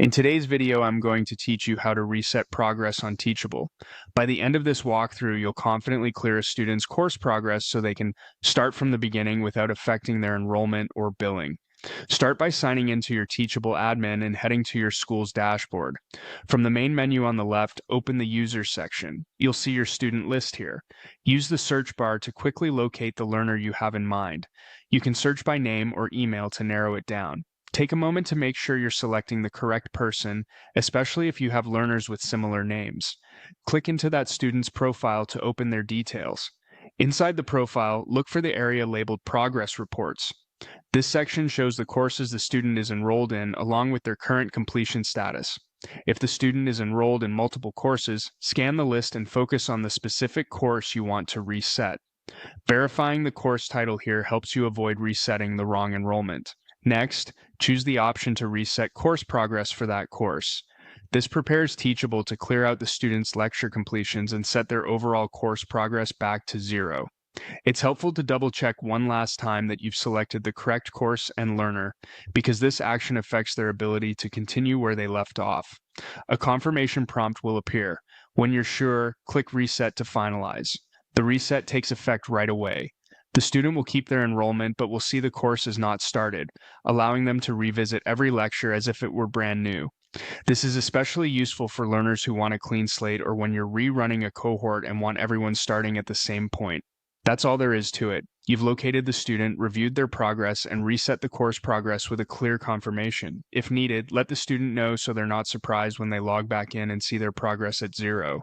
In today's video, I'm going to teach you how to reset progress on Teachable. By the end of this walkthrough, you'll confidently clear a student's course progress so they can start from the beginning without affecting their enrollment or billing. Start by signing into your Teachable admin and heading to your school's dashboard. From the main menu on the left, open the Users section. You'll see your student list here. Use the search bar to quickly locate the learner you have in mind. You can search by name or email to narrow it down. Take a moment to make sure you're selecting the correct person, especially if you have learners with similar names. Click into that student's profile to open their details. Inside the profile, look for the area labeled Progress Reports. This section shows the courses the student is enrolled in along with their current completion status. If the student is enrolled in multiple courses, scan the list and focus on the specific course you want to reset. Verifying the course title here helps you avoid resetting the wrong enrollment. Next, choose the option to reset course progress for that course. This prepares Teachable to clear out the student's lecture completions and set their overall course progress back to 0. It's helpful to double-check one last time that you've selected the correct course and learner, because this action affects their ability to continue where they left off. A confirmation prompt will appear. When you're sure, click Reset to finalize. The reset takes effect right away. The student will keep their enrollment but will see the course is not started, allowing them to revisit every lecture as if it were brand new. This is especially useful for learners who want a clean slate or when you're rerunning a cohort and want everyone starting at the same point. That's all there is to it. You've located the student, reviewed their progress, and reset the course progress with a clear confirmation. If needed, let the student know so they're not surprised when they log back in and see their progress at 0.